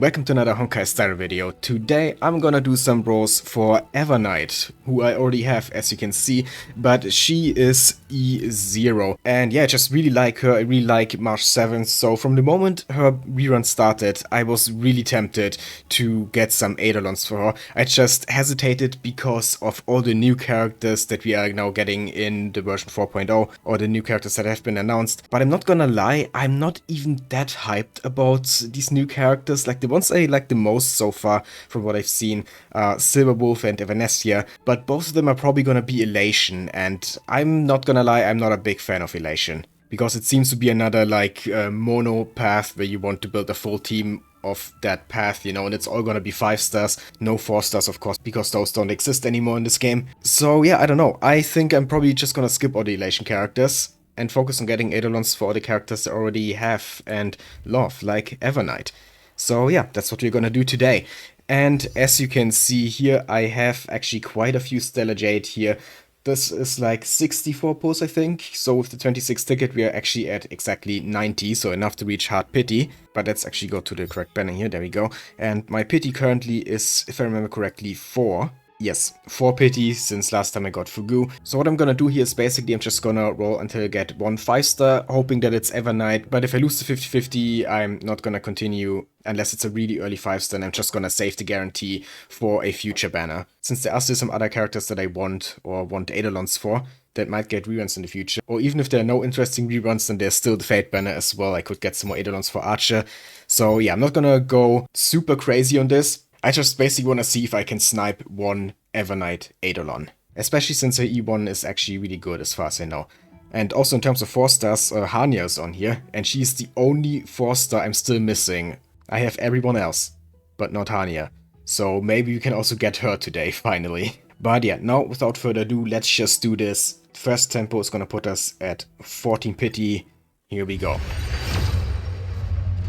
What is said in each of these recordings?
Welcome to another Honkai style video. Today I'm gonna do some rolls for Evernight, who I already have as you can see, but she is E0. And yeah, I just really like her, I really like March 7th, so from the moment her rerun started, I was really tempted to get some Eidolons for her. I just hesitated because of all the new characters that we are now getting in the version 4.0, or the new characters that have been announced. But I'm not gonna lie, I'm not even that hyped about these new characters. Like the ones I like the most so far from what I've seen are Silverwolf and Evanestia, but both of them are probably gonna be Elation, and I'm not gonna lie, I'm not a big fan of Elation. Because it seems to be another like mono path where you want to build a full team of that path, you know, and it's all gonna be 5 stars, no 4 stars of course, because those don't exist anymore in this game. So yeah, I don't know, I think I'm probably just gonna skip all the Elation characters and focus on getting Eidolons for all the characters I already have and love, like Evernight. So yeah, that's what we're gonna do today. And as you can see here, I have actually quite a few Stellar Jade here. This is like 64 pulls, I think. So with the 26 ticket, we are actually at exactly 90, so enough to reach hard pity. But let's actually go to the correct banner here, there we go. And my pity currently is, if I remember correctly, 4. Yes, 4 pity since last time I got Fugu. So what I'm gonna do here is basically I'm just gonna roll until I get 1 5-star, hoping that it's Evernight. But if I lose the 50-50, I'm not gonna continue unless it's a really early 5-star, and I'm just gonna save the guarantee for a future banner. Since there are still some other characters that I want or want Eidolons for that might get reruns in the future. Or even if there are no interesting reruns, then there's still the Fate banner as well. I could get some more Eidolons for Archer. So yeah, I'm not gonna go super crazy on this. I just basically want to see if I can snipe one Evernight Eidolon. Especially since her E1 is actually really good as far as I know. And also in terms of 4 stars, Hanya is on here. And she's the only 4-star I'm still missing. I have everyone else, but not Hanya. So maybe we can also get her today, finally. But yeah, now without further ado, let's just do this. First tempo is gonna put us at 14 pity. Here we go.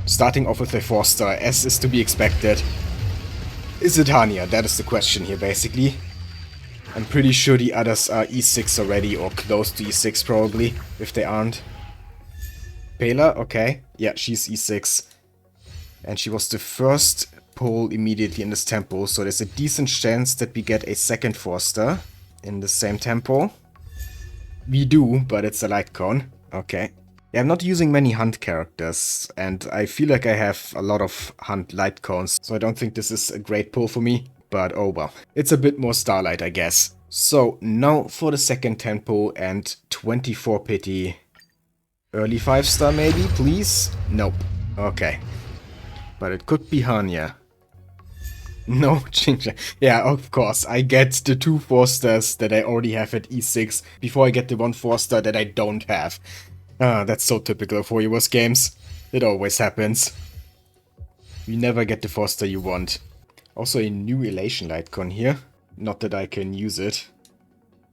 Starting off with a 4-star, as is to be expected. Is it Hanya? That is the question here, basically. I'm pretty sure the others are E6 already, or close to E6 probably, if they aren't. Pela? Okay. Yeah, she's E6. And she was the first pull immediately in this tempo, so there's a decent chance that we get a second 4-star in the same tempo. We do, but it's a light cone. Okay. Yeah, I'm not using many hunt characters, and I feel like I have a lot of hunt light cones, so I don't think this is a great pull for me, but oh well. It's a bit more Starlight, I guess. So, now for the second tempo and 24 pity. Early 5-star maybe, please? Nope. Okay. But it could be Hanya. No, Ginger. Yeah, of course, I get the 2 4-stars that I already have at E6 before I get the 1 4-star that I don't have. Ah, that's so typical of Warriors games. It always happens. You never get the 4-star you want. Also a new Elation Lightcon here. Not that I can use it,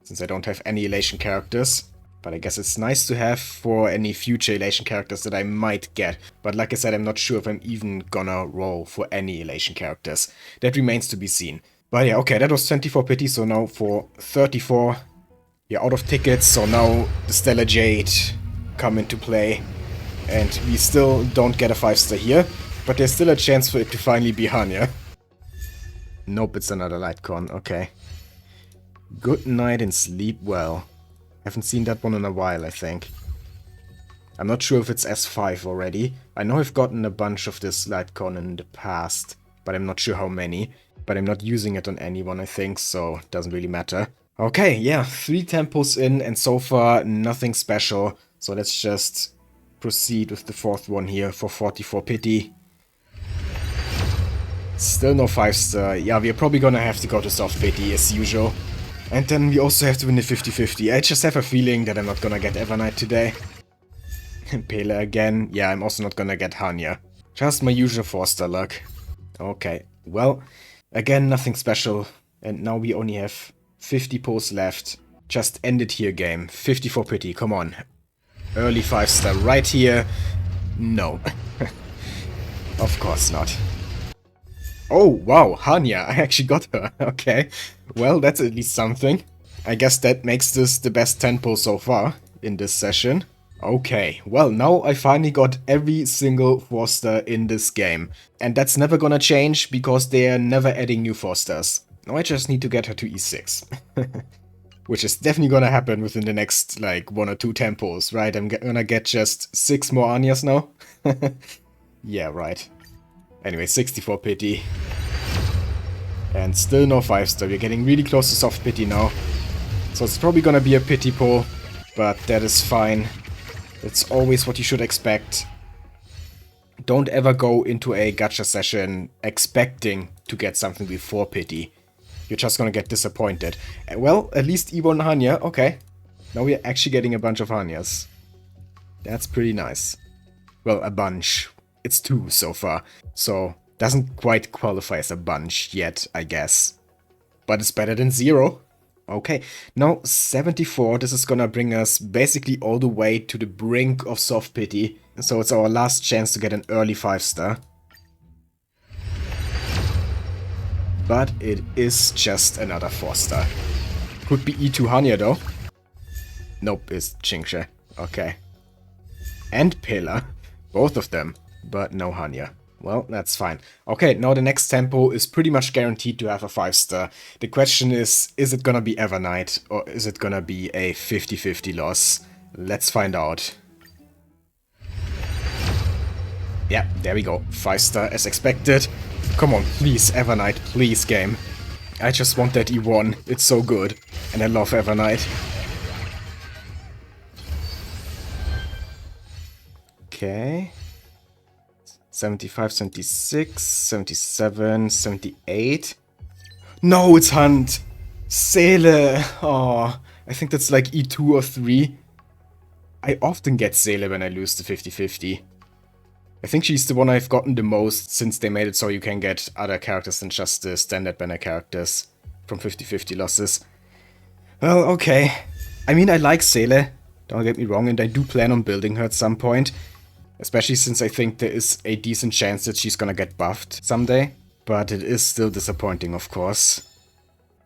since I don't have any Elation characters. But I guess it's nice to have for any future Elation characters that I might get. But like I said, I'm not sure if I'm even gonna roll for any Elation characters. That remains to be seen. But yeah, okay, that was 24 pity, so now for 34. Yeah, out of tickets, so now the Stellar Jade come into play, and we still don't get a 5-star here, but there's still a chance for it to finally be Hanya. Nope, it's another Lightcon, okay. Good night and sleep well. Haven't seen that one in a while, I think. I'm not sure if it's S5 already. I know I've gotten a bunch of this Lightcon in the past, but I'm not sure how many. But I'm not using it on anyone, I think, so it doesn't really matter. Okay, yeah, 3 tempos in, and so far nothing special. So let's just proceed with the 4th one here for 44 pity. Still no 5-star. Yeah, we're probably gonna have to go to soft pity as usual. And then we also have to win the 50-50. I just have a feeling that I'm not gonna get Evernight today. Pele again. Yeah, I'm also not gonna get Hanya. Just my usual 4-star luck. Okay, well, again nothing special. And now we only have 50 pulls left. Just end it here, game. 54 pity, come on. Early 5-star right here. No. Of course not. Oh, wow, Hanya. I actually got her. Okay. Well, that's at least something. I guess that makes this the best tempo so far in this session. Okay, well, now I finally got every single 4-star in this game. And that's never gonna change, because they're never adding new 4-stars. Now I just need to get her to E6. Which is definitely gonna happen within the next, like, 1 or 2 tempos, right? I'm gonna get just 6 more Anyas now. Yeah, right. Anyway, 64 pity. And still no 5-star. We're getting really close to soft pity now. So it's probably gonna be a pity pull, but that is fine. It's always what you should expect. Don't ever go into a gacha session expecting to get something before pity. You're just gonna get disappointed. Well, at least E1 Hanya, okay. Now we're actually getting a bunch of Hanyas. That's pretty nice. Well, a bunch. It's 2 so far, so doesn't quite qualify as a bunch yet, I guess. But it's better than 0. Okay, now 74, this is gonna bring us basically all the way to the brink of soft pity. So it's our last chance to get an early 5-star. But it is just another 4-star. Could be E2 Hanya though. Nope, it's Qingshi. Okay. And Pillar. Both of them. But no Hanya. Well, that's fine. Okay, now the next tempo is pretty much guaranteed to have a 5-star. The question is it gonna be Evernight or is it gonna be a 50-50 loss? Let's find out. Yeah, there we go. 5-star as expected. Come on, please, Evernight, please, game. I just want that E1. It's so good. And I love Evernight. Okay. 75, 76, 77, 78. No, it's Hunt! Seele! Oh, I think that's like E2 or 3. I often get Seele when I lose the 50-50. I think she's the one I've gotten the most since they made it so you can get other characters than just the standard banner characters from 50-50 losses. Well, okay. I mean, I like Seele, don't get me wrong, and I do plan on building her at some point. Especially since I think there is a decent chance that she's gonna get buffed someday. But it is still disappointing, of course.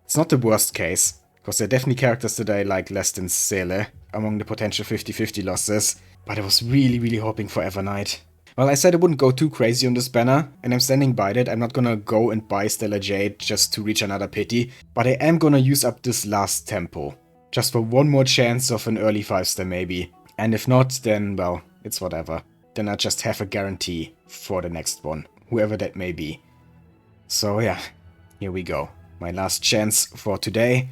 It's not the worst case, because there are definitely characters that I like less than Seele among the potential 50-50 losses. But I was really hoping for Evernight. Well, I said I wouldn't go too crazy on this banner, and I'm standing by that. I'm not gonna go and buy Stellar Jade just to reach another pity. But I am gonna use up this last tempo. Just for one more chance of an early 5-star maybe. And if not, then, well, it's whatever. Then I just have a guarantee for the next one, whoever that may be. So yeah, here we go. My last chance for today.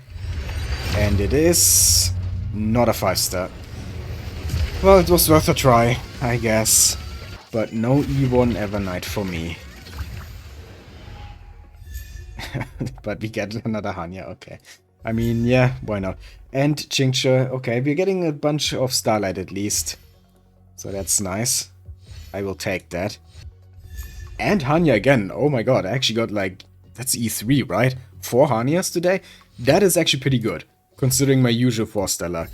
And it is not a 5-star. Well, it was worth a try, I guess. But no E1 Evernight for me. But we get another Hanya, okay. I mean, yeah, why not? And Qingshi, okay, we're getting a bunch of Starlight at least. So that's nice. I will take that. And Hanya again. Oh my god, I actually got like... That's E3, right? 4 Hanyas today? That is actually pretty good, considering my usual 4-star luck.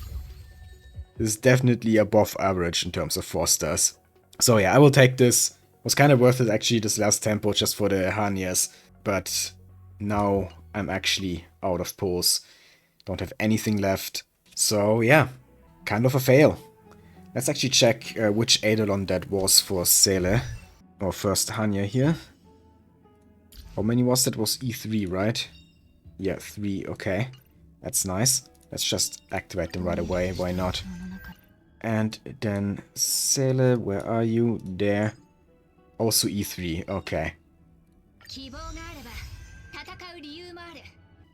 This is definitely above average in terms of 4-stars. So yeah, I will take this. Was kind of worth it actually, this last tempo, just for the Hanyas. But now I'm actually out of pulls. Don't have anything left. So yeah, kind of a fail. Let's actually check which Eidolon that was for Seele. Or first Hanya here. How many was that? Was E3, right? Yeah, 3, okay. That's nice. Let's just activate them right away, why not? And then Seele, where are you? There. Also E3, okay.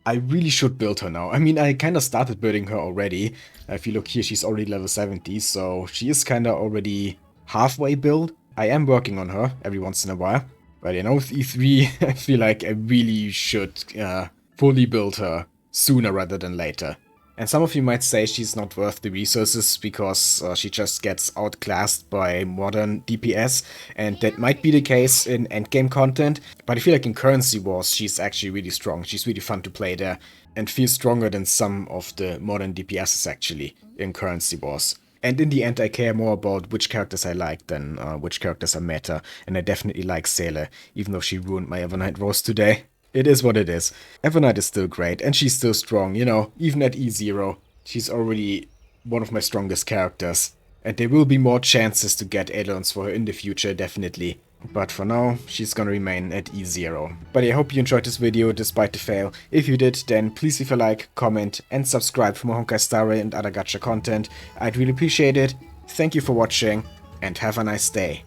I really should build her now. I mean, I kind of started building her already. If you look here, she's already level 70, so she is kind of already halfway built. I am working on her every once in a while. But you know, with E3, I feel like I really should fully build her sooner rather than later. And some of you might say she's not worth the resources because she just gets outclassed by modern DPS, and that might be the case in endgame content, but I feel like in Currency Wars she's actually really strong. She's really fun to play there, and feels stronger than some of the modern DPSs actually in Currency Wars. And in the end I care more about which characters I like than which characters are meta, and I definitely like Seele, even though she ruined my Evernight roast today. It is what it is. Evernight is still great, and she's still strong, you know, even at E0. She's already one of my strongest characters. And there will be more chances to get add-ons for her in the future, definitely. But for now, she's gonna remain at E0. But I hope you enjoyed this video despite the fail. If you did, then please leave a like, comment, and subscribe for more Honkai Star Rail and other gacha content. I'd really appreciate it. Thank you for watching, and have a nice day.